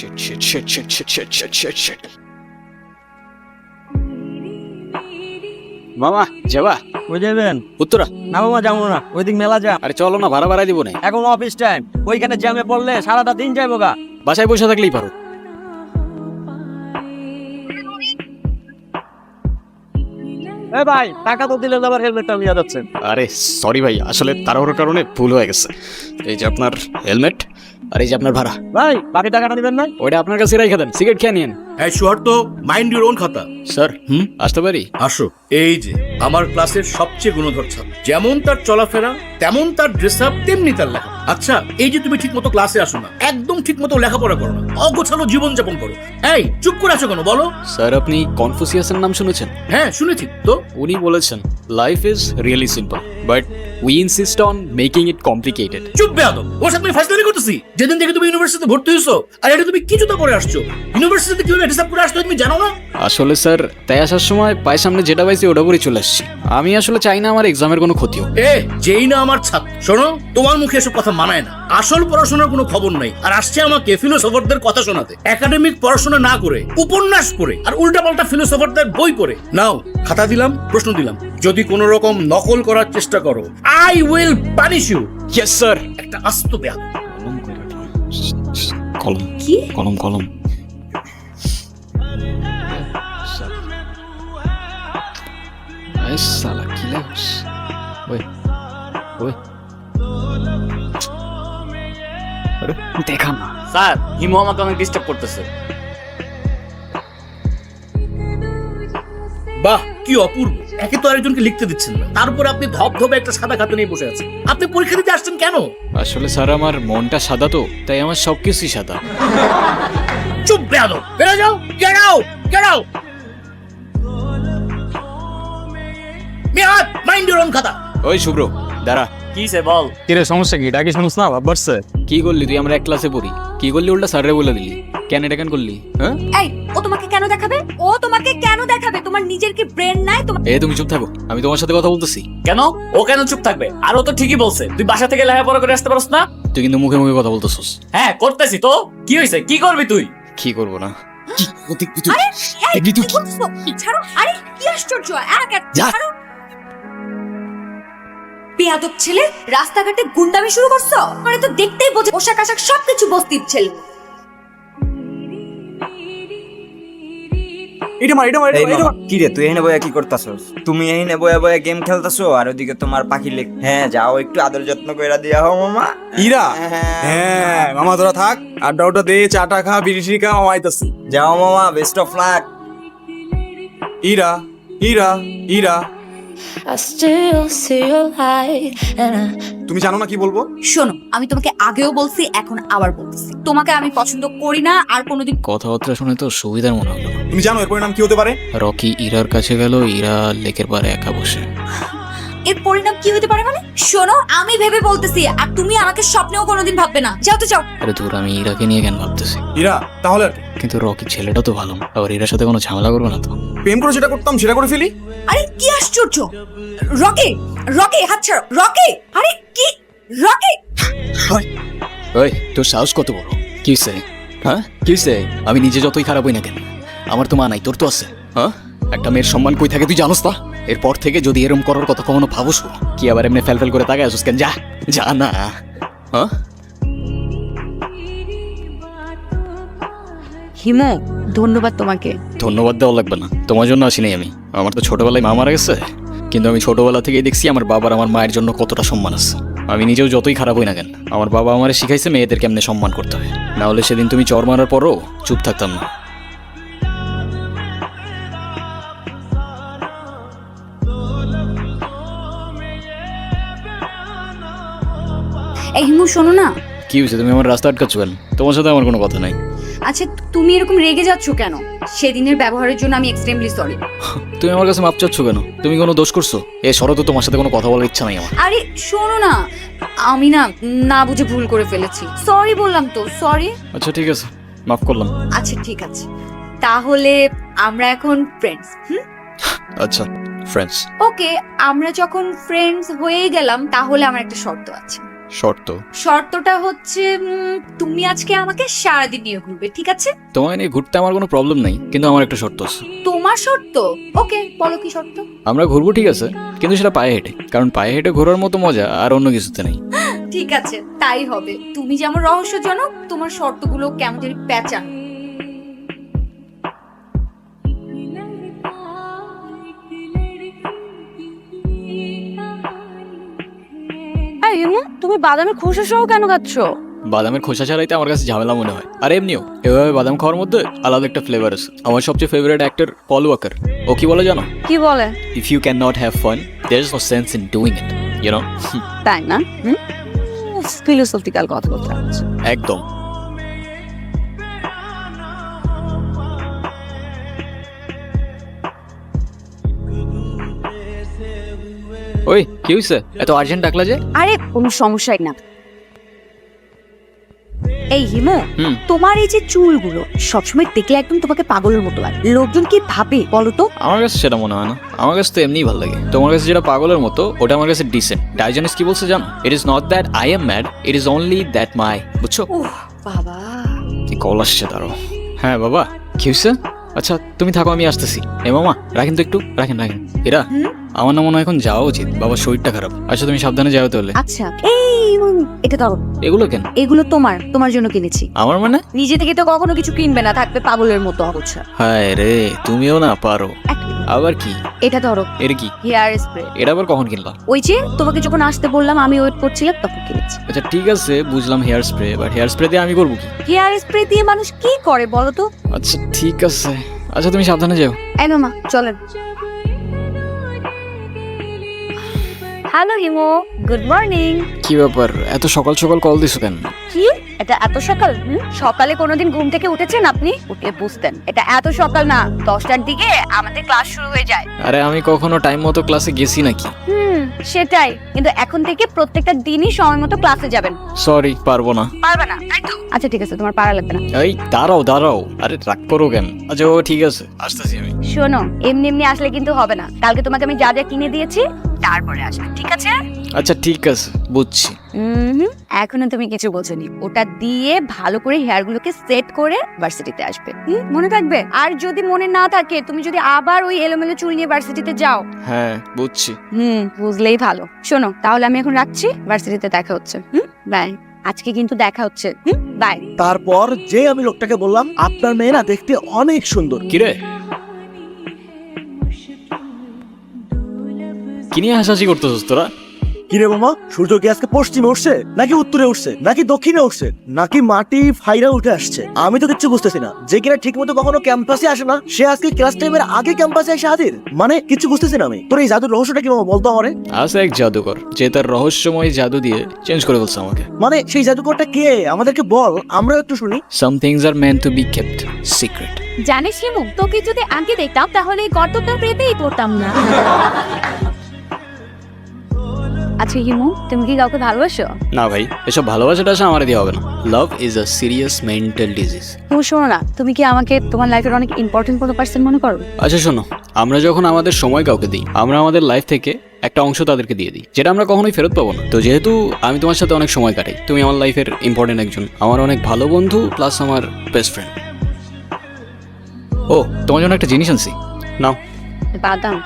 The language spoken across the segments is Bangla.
Shit shit shit shit shit shit shit shit shit. মামা যাবা? ওই যাবেন উত্তরা? না মামা, যাবো না, ওইদিক মেলা যা। আরে চলো না, ভাড়া বাড়াই দিব না। এখন অফিস টাইম, ওইখানে জ্যামে পড়লে সারাটা দিন যাইবো গা। বাসায় বসে থাকলেই পারো। এ ভাই, টাকা তো দিলেন, আবার হেলমেটটা নিয়ে যাচ্ছেন। আরে সরি ভাই, আসলে তাড়াহুড়োর কারণে ভুল হয়ে গেছে। এই যে আপনার হেলমেট, আর এই যে আপনার ভাড়া। ভাই বাকি টাকাটা দিবেন না? ওইটা আপনার কাছে রেখে দেন, সিগারেট খেয়ে নিন। এই শোয়ার তো মাইন্ড ইউর ওন খাতা। স্যার আসতে পারি? আসো। এই যে আমার ক্লাসের সবচেয়ে গুণধর ছাত্র, যেমন তার চলাফেরা তেমন তার ড্রেস আপ তেমনি তার লেখা। আচ্ছা, এই যে তুমি ঠিক মতো ক্লাসে আসো না, একদম ঠিক মতো লেখাপড়া করো না, অগোছালো জীবনযাপন করো। এই চুপ করে আছো কেন বলো? স্যার আপনি কনফুসিয়াসের নাম শুনেছেন? হ্যাঁ শুনেছি তো। উনি বলেছেন life is really simple but we insist on making it complicated. চুপ বেয়াদব, ওর সাথে আমি ফাইজলামি করতেছি? যেদিন থেকে তুমি ইউনিভার্সিটিতে ভর্তি হয়েছো, আর এটা তুমি কি জুতা পরে আসছো? ইউনিভার্সিটিতে কিভাবে হিসাব করে আসছো তুমি জানো না? আসলে স্যার তাই আসার সময় পায়ের সামনে যেটা পাইছি ওটা পরে চলে আসছি। আমি আসলে চাই না আমার এক্সামের কোনো ক্ষতি হোক। যেই না আমার ছাত্র, শোনো তোমার মুখে এসব কথা মানায় না। আসল পড়াশোনার কোনো খবর নাই, আর আসছে আমাকে ফিলোসফারদের কথা শোনাতে। একাডেমিক পড়াশোনা না করে, উপন্যাস করে, আর উল্টাপাল্টা ফিলোসফারদের বই পড়ে। নাও খাতা দিলাম, প্রশ্ন দিলাম, যদি কোনো রকম নকল করার চেষ্টা করো I will punish you. Yes sir. একটা আস্ত বেয়াদব। কলম কি? কলম কলম। সালা কি লাগস? ওই ওই আরে দেখা না। স্যার, হিমু আমাকে অনেক ডিস্টার্ব করতেছে। বাহ কি অপূর্ব! একে তো আরেকজনকে লিখতে দিচ্ছেন না, তারপর আপনি ধবধবে একটা সাদা খাতা নিয়ে বসে আছেন। আপনি পরীক্ষা দিতে আসছেন কেন? আসলে স্যার আমার মনটা সাদা তো, তাই আমার সবকিছুই সাদা। চুপ বেয়াদব, বেরো যাও, get out, get out. মিয়াদ, mind your own খাতা। ওই শুভ্র দাঁড়া। কি সে বল? কিরে সমস্যা কি? ডাকি শুনুস না, ভাব বাড়ছে। কি করলি তুই? আমরা এক ক্লাসে পড়ি। কি করলি উল্টা স্যাররে বলে দিলি? কেন এটা কেন করলি? হ্যাঁ এই, ও তোমাকে কেন দেখাবে? ও তোমাকে কেন দেখাবে? তোমার নিজের কি ব্রেন নাই? তোমার এ তুমি চুপ থাকো, আমি তোমার সাথে কথা বলতেছি। কেন ও কেন চুপ থাকবে? আর ও তো ঠিকই বলছে, তুই বাসা থেকে লেখাপড়া করে আসতে পারছ না? তুই কিন্তু মুখে মুখে কথা বলতেছিস। হ্যাঁ করতেছি তো। কি হয়েছে? কি করবি তুই? কি করবো না? আরে এই, কি করছো? ছাড়ো। আরে কি আশ্চর্য! যা। ছাড়ো। বেয়াদব ছেলে, রাস্তাঘাটে গুন্ডামি শুরু করছো? মানে তো দেখতেই বোঝে পোশাক আশাক সবকিছু বস্তির ছেলে। কি রে, তুই এখানে বয়া কি করতাছস? তুমি এখানে বয়া বয়া গেম খেলতাছো, আর ওদিকে তোমার পাখি লেখ। হ্যাঁ যাও, একটু আদর যত্ন কইরা দিয়া হও মামা। ইরা, হ্যাঁ মামা তোরা থাক, আড্ডা উড্ডা দে, চাটা খা, বিড়ি টিড়ি খা, মামা আইতাছি। যাও মামা, best of luck. Ira Ira Ira, I still see your light and I তুমি জানো না কি বলবো? শোনো, আমি তোমাকে আগেও বলছি, এখন আবার বলতেছি, তোমাকে আমি পছন্দ করি না, আর কোনোদিন। কথাবার্তা শুনে তো সুবিধার মনে হলো। তুমি জানো এর পরিণাম কি হতে পারে? রকি ইরার কাছে গেল, ইরা লেকের পারে একা বসে। এর পরিণাম কি হতে পারে মানে? শোনো, আমি ভেবে বলতেছি, আর তুমি আমাকে স্বপ্নেও কোনোদিন ভাববে না। যাও তো যাও। আরে ধুর, আমি ইরাকে নিয়ে কেন ভাবতেছি? ইরা তাহলে আর কি? কিন্তু রকি ছেলেটা তো ভালো, আবার ইরার সাথে কোনো ঝামেলা করবে না তো? প্রেম করে যেটা করতাম সেটা করে ফেলি। আরে কি আশ্চর্য! রকি, রকি হাত ছাড়ো, রকি! আরে কি রকি? ওই তোর সাহস কত বড়? কি হইছে? হ্যাঁ কি হইছে? আমি নিজে যতই খারাপ হই না কেন, আমার তো মা নাই, তোর তো আছে। হ্যাঁ, একটা মেয়ের সম্মান কই থাকে তুই জানোস না? এরপর থেকে যদি এরম করার কথা কখনো ভাবোস, কি আবার এমনি ফেল করে তাকায় আসুস কেন? যা যা না। হ্যাঁ হিমু, ধন্যবাদ তোমাকে। ধন্যবাদ দেওয়া লাগবে না, তোমার জন্য আসি নাই আমি। আমার তো ছোটবেলায় মা মারা গেছে, কিন্তু আমি ছোটবেলা থেকেই দেখছি আমার বাবার আমার মায়ের জন্য কতটা সম্মান আছে। আমি নিজেও যতই খারাপ হই না কেন, আমার বাবা আমারে শিখাইছে মেয়েদের কেমনে সম্মান করতে হয়। না হলে সেদিন তুমি চর মারার পরও চুপ থাকতাম না। এই হিমু, শোনো না। কি হয়েছে? তুমি আমার রাস্তা আটকাচ্ছ কেন? তোমার সাথে আমার কোনো কথা নাই। আচ্ছা, তুমি এরকম রেগে যাচ্ছ কেন? সেদিনের ব্যবহারের জন্য আমি এক্সট্রিমলি সরি। তুমি আমার কাছে মাপ চাচ্ছ কেন? তুমি কোনো দোষ করছো? এ শরৎ, তোমার সাথে কোনো কথা বলার ইচ্ছা নাই আমার। আরে শোনো না, আমি না না বুঝে ভুল করে ফেলেছি। সরি বললাম তো, সরি। আচ্ছা ঠিক আছে, মাফ করলাম। আচ্ছা ঠিক আছে, তাহলে আমরা এখন ফ্রেন্ডস। আচ্ছা ফ্রেন্ডস। ওকে, আমরা যখন ফ্রেন্ডস হয়ে গেলাম, তাহলে আমার একটা শর্ত আছে। শর্ত? শর্তটা হচ্ছে তুমি আজকে আমাকে সারাদিন নিয়ে ঘুরবে, ঠিক আছে? তোমায় নিয়ে ঘুরতে আমার কোনো প্রবলেম নাই, কিন্তু আমার একটা শর্ত আছে। তোমার শর্ত? ওকে, বলো কি শর্ত? আমরা ঘুরবো ঠিক আছে, কিন্তু সেটা পায়ে হেঁটে, কারণ পায়ে হেঁটে ঘোরার মতো মজা আর অন্য কিছুতে নেই। ঠিক আছে, তাই হবে। তুমি যেমন রহস্যজনক, তোমার শর্তগুলো কেমন জানি প্যাঁচান। তুমি বাদামের খোসা সহ কেন খাচ্ছ? বাদামের খোসা ছাড়াইতে আমার কাছে ঝামেলা মনে হয়, আর এমনিও এভাবে বাদাম খাওয়ার মধ্যে আলাদা একটা ফ্লেভার আছে। আমার সবচেয়ে ফেভারিট অ্যাক্টর পল ওয়াকার, ও কি বলে জানো? কি বলে? If you can not have fun, there is no sense in doing it, you know. তাই না? ফিলোসফিক্যাল কথা বলতে হচ্ছে। একদম। ওই কি হইছে, এত আর্জেন্ট ডাকলা যে? আরে কোনো সমস্যাই না। এই হিমু, হুম। তোমার এই যে চুলগুলো সবসময় দেখলে একদম তোমাকে পাগলের মতো লাগে। লোকজন কি ভাবে বলো তো? আমার কাছে সেটা মনে হয় না, আমার কাছে তো এমনিই ভালো লাগে। তোমার কাছে যেটা পাগলের মতো, ওটা আমার কাছে ডিসেন্ট। ডাইজেনিস কি বলছে জানো? It is not that I am mad, it is only that my, বুঝছো? ওহ বাবা, কি কল আসছে তারও। হ্যাঁ বাবা, কি হয়েছে? আচ্ছা তুমি থাকো, আমি আসতেছি। এ মামা রাখেন তো একটু, রাখেন। এরা আমার না মনে হয় এখন যাওয়া উচিত, বাবার শরীরটা খারাপ। আচ্ছা তুমি সাবধানে যাও তাহলে। আচ্ছা এই এটা ধরো। এগুলো কেন? এগুলো তোমার জন্য কিনেছি। আমার মানে? নিজে থেকে তো কখনো কিছু কিনবে না, থাকবে পাগলের মতো অবস্থা। হায় রে, তুমিও না পারো। আবার কি? এটা ধরো, এর কি? Hair spray. এটা আবার কখন কিনলা? ওই যে তোমাকে যখন আসতে বললাম, আমি ওয়েট করছিলাম তখন কিনেছি। আচ্ছা ঠিক আছে, বুঝলাম hair spray, but hair spray দিয়ে আমি করবো কি? হেয়ার স্প্রে দিয়ে মানুষ কি করে বলো তো? আচ্ছা ঠিক আছে, আচ্ছা তুমি সাবধানে যাও। এই মামা চলেন। হ্যালো হিমো, গুড মর্নিং। কি ব্যাপার, এত সকাল সকাল কল দিছো কেন? কি এটা এত সকাল? সকালে কোনোদিন ঘুম থেকে উঠেছেন আপনি? উঠে বুঝতেন এটা এত সকাল না, 10টার দিকে আমাদের ক্লাস শুরু হয়ে যায়। আরে আমি কখনো টাইম মতো ক্লাসে গেছি নাকি? সেটাই, কিন্তু এখন থেকে প্রত্যেকটা দিনই সময় মতো ক্লাসে যাবেন। সরি, পারবো না। পারবে না তাই তো? আচ্ছা ঠিক আছে, তোমার পারা লাগবে না। এই দাঁড়াও, আরে রাগ করো কেন? আচ্ছা ও ঠিক আছে, আসতেছি আমি। শোনো, এমনি এমনি আসলে কিন্তু হবে না। কালকে তোমাকে আমি যা যা কিনে দিয়েছি তারপরে আসবে, ঠিক আছে? আচ্ছা ঠিক আছে, বুঝছি। এখনো তুমি কিছু বোঝোনি। ওটা দিয়ে ভালো করে হেয়ার গুলোকে সেট করে ভার্সিটিতে আসবে, মনে থাকবে? আর যদি মনে না থাকে, তুমি যদি আবার ওই এলোমেলো চুল নিয়ে ভার্সিটিতে যাও। হ্যাঁ বুঝছি। বুঝলেই ভালো। শোনো তাহলে আমি এখন রাখছি, ভার্সিটিতে দেখা হচ্ছে। বাই। আজকে কিন্তু দেখা হচ্ছে। বাই। তারপর যে আমি লোকটাকে বললাম আপনার মেয়ে না দেখতে অনেক সুন্দর, কিরে কি নিয়ে হাসাহাসি করতেছিস তোরা? কিরে মামা, সূর্য কি আজকে পশ্চিমে উঠছে নাকি উত্তরে উঠছে নাকি দক্ষিণে উঠছে নাকি মাটি ফাইরা উঠে আসছে? আমি তো কিচ্ছু বুঝতেছি না। যে কিনা ঠিক মতো কখনো ক্যাম্পাসে আসে না, সে আজকে ক্লাস টাইমের আগে ক্যাম্পাসে এসে হাজির, মানে কিছু বুঝতেছি না আমি। তোর এই জাদুর রহস্যটা কি মামা, বলতো আমারে? আছে এক জাদুকর, যে তার রহস্যময় জাদু দিয়ে চেঞ্জ করে বলছে আমাকে। মানে সেই জাদুকরটা কে, আমাদেরকে বল, আমরাও একটু শুনি। Some things are meant to be kept secret. জানিস হিমু, তোকে যদি আগে দেখতাম তাহলে এই গর্তটা পেতেই পড়তাম না। আচ্ছা হিমু, তুমি কি কাউকে ভালোবাসো? না ভাই, এসব ভালোবাসাটা আসে আমার দিয়ে হবে না। Love is a serious mental disease. তুমি শোনো না, তুমি কি আমাকে তোমার লাইফের অনেক ইম্পর্টেন্ট কোনো পার্সন মনে করো? আচ্ছা শোনো, আমরা যখন আমাদের সময় কাউকে দিই, আমরা আমাদের লাইফ থেকে একটা অংশ তাদেরকে দিয়ে দিই, যেটা আমরা কখনোই ফেরত পাবো না। তো যেহেতু আমি তোমার সাথে অনেক সময় কাটাই, তুমি আমার লাইফের ইম্পর্টেন্ট একজন, আমার অনেক ভালো বন্ধু প্লাস আমার বেস্ট ফ্রেন্ড। ও তোমার জন্য একটা জিনিস আনছি, নাও। বাদাম?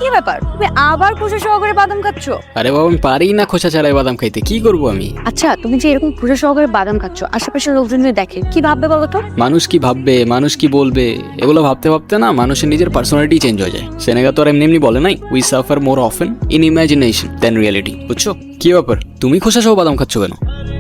কি ব্যাপার, তুমি আবার খোসা সহকারে বাদাম খাচ্ছ? আরে বাবা, আমি পারি না খোসা ছাড়াই বাদাম খাইতে, কি করবো আমি? আচ্ছা তুমি যে এরকম খোসা সহকারে বাদাম খাচ্ছ, আশেপাশের লোকজন যদি দেখে কি ভাববে বলো তো? মানুষ কি ভাববে, মানুষ কি বলবে, এগুলো ভাবতে ভাবতে না মানুষের নিজের পার্সোনালিটি চেঞ্জ হয়ে যায়। সেনেগা তো আর এমনি এমনি বলে নাই, we suffer more often in imagination than reality, বুঝছো? কি ব্যাপার, তুমি খোসা সহ বাদাম খাচ্ছ কেন?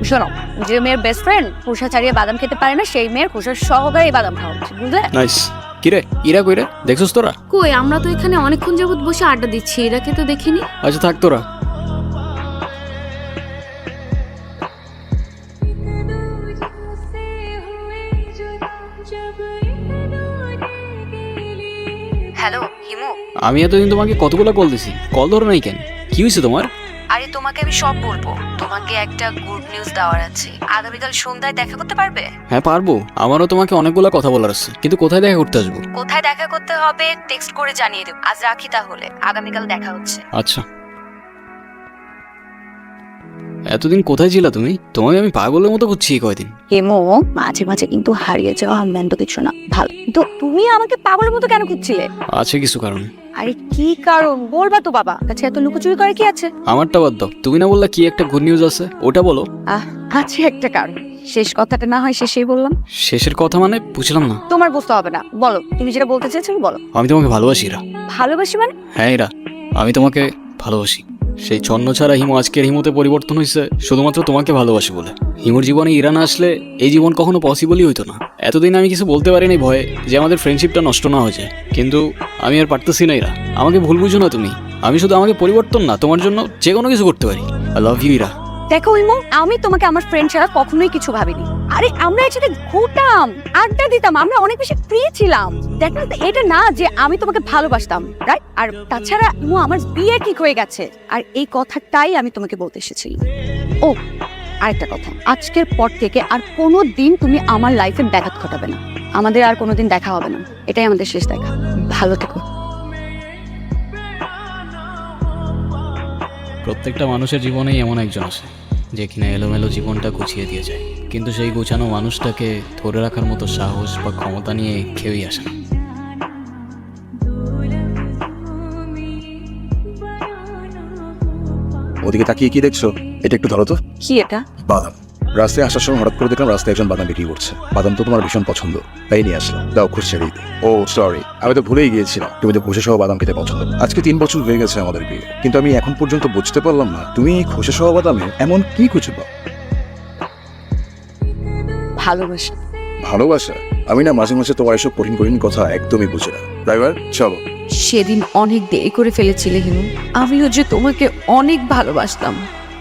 শোনো, যে মেয়ের বেস্ট ফ্রেন্ড খোসা ছাড়িয়ে বাদাম খেতে পারে না, সেই মেয়ের খোসা সহকারে বাদাম খাওয়া উচিত, বুঝলে? নাইস। কিরে ইরা কইরে, দেখছস তোরা? কই, আমরা তো এখানে অনেকক্ষণ যাবত বসে আড্ডা দিচ্ছি, এরাকে তো দেখিনি। আচ্ছা থাক তোরা। হ্যালো হিমু। আমি এতদিন তোমাকে কতগুলো কল দিছি, কল ধরো নাই কেন? কি হয়েছে তোমার? আরে তোমাকে আমি সব বলবো, তোমাকে একটা গুড নিউজ দেওয়ার আছে। আগামীকাল সন্ধ্যায় দেখা করতে পারবে? হ্যাঁ পারবো, আমারও তোমাকে অনেকগুলো কথা বলার আছে, কিন্তু কোথায় দেখা করতে আসবো? কোথায় দেখা করতে হবে টেক্সট করে জানিয়ে দেব। আজ রাখি তাহলে, আগামীকাল দেখা হচ্ছে। আচ্ছা। এতদিন কোথায় ছিলা তুমি? তোমাকে আমি পাগলের মতো করছি এই কয়দিন। হেমো, মাঝে মাঝে কিন্তু হারিয়ে যাওয়া আনন্দ কিছু না, ভালো। তো তুমি আমাকে পাগলের মতো কেন খুঁজছিলে? আছে কিছু কারণ। আরে কি কারণ বলবা তো বাবা, কাছে এত লুকোচুরি করে কি আছে? আমারটা বাদ দাও, তুমি না বললা কি একটা গুড নিউজ আছে, ওটা বলো। আছে একটা কারণ, শেষ কথাটা না হয় শেষেই বললাম। শেষের কথা মানে বুঝলাম না। তোমার বুঝতে হবে না, বলো তুমি যেটা বলতে চেয়েছো বলো। আমি তোমাকে ভালোবাসি ইরা। ভালোবাসি মানে? হ্যাঁ ইরা, আমি তোমাকে ভালোবাসি। সেই ছন্ন ছাড়া হিমু আজকের হিমুতে পরিবর্তন হয়েছে শুধুমাত্র তোমাকে ভালোবাসি বলে। হিমুর জীবনে ইরা না আসলে এই জীবন কখনো পসিবলই হইতো না। এতদিন আমি কিছু বলতে পারিনি ভয়ে যে আমাদের ফ্রেন্ডশিপটা নষ্ট না হয়ে যায়, কিন্তু আমি আর পারতেছি না ইরা। আমাকে ভুল বুঝো না তুমি, আমি শুধু আমাকে পরিবর্তন না তোমার জন্য যে কোনো কিছু করতে পারি। I love you Ira. দেখো ইমো, আমি তোমাকে আমার ফ্রেন্ড ছাড়া কখনোই কিছু ভাবিনি। আরে আমরা একসাথে ঘুরতাম, আড্ডা দিতাম, আমরা অনেক বেশি ফ্রি ছিলাম। দেখো এটা না যে আমি তোমাকে ভালোবাসতাম, রাইট? আর তাছাড়া ইমো আমার বিয়ে ঠিক হয়ে গেছে, আর এই কথাটাই আমি তোমাকে বলতে এসেছি। ও আরেকটা কথা, আজকের পর থেকে আর কোনো দিন তুমি আমার লাইফে ব্যাঘাত ঘটাবে না। আমাদের আর কোনোদিন দেখা হবে না, এটাই আমাদের শেষ দেখা। ভালো থেকো। প্রত্যেকটা মানুষের জীবনেই এমন একজন আছে যে কিনা এলোমেলো জীবনটা গুছিয়ে দিয়ে যায়, কিন্তু সেই গোছানো মানুষটাকে ধরে রাখার মতো সাহস বা ক্ষমতা নিয়ে কেউই আসে না। ওদিকে তাকিয়ে কি দেখছো? এটা একটু ধরো তো। কি এটা? বাদাম। রাস্তায় আসার সময় হঠাৎ করে দেখলাম রাস্তায় একজন বাদাম বিক্রি করছে। বাদাম তো তোমার ভীষণ পছন্দ, তাই নিয়ে আসলাম। দাও খুশি দিই। ও সরি, আমি তো ভুলেই গিয়েছিলাম তুমি তো খোসা সহ বাদাম খেতে পছন্দ। আজকে 3 বছর হয়ে গেছে আমাদের বিয়ে, কিন্তু আমি এখন পর্যন্ত বুঝতে পারলাম না তুমি এই খোসা সহ বাদামে এমন কি খুঁজে পাও। ভালোবাসা। ভালোবাসা? আমি না মাঝে মাঝে তোমার এসব কঠিন কঠিন কথা একদমই বুঝি না। ড্রাইভার চলো। সেদিন অনেক দেরি করে ফেলেছিলে হিমু। আমিও যে তোমাকে অনেক ভালোবাসতাম।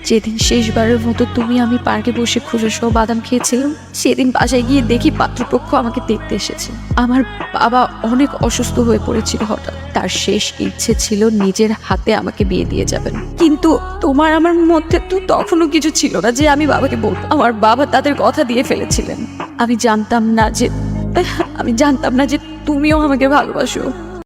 যেদিন শেষবারের মতো তুমি আমি পার্কে বসে খোসা সহ বাদাম খেয়েছিলাম, সেদিন বাসায় গিয়ে দেখি পাত্রপক্ষ আমাকে দেখতে এসেছে। আমার বাবা অনেক অসুস্থ হয়ে পড়েছিল হঠাৎ। তার শেষ ইচ্ছে ছিল নিজের হাতে আমাকে বিয়ে দিয়ে যাবেন, কিন্তু তোমার আমার মধ্যে তো তখনও কিছু ছিল না যে আমি বাবাকে বলবো। আমার বাবা তাদের কথা দিয়ে ফেলেছিলেন। আমি জানতাম না যে তুমিও আমাকে ভালোবাসো।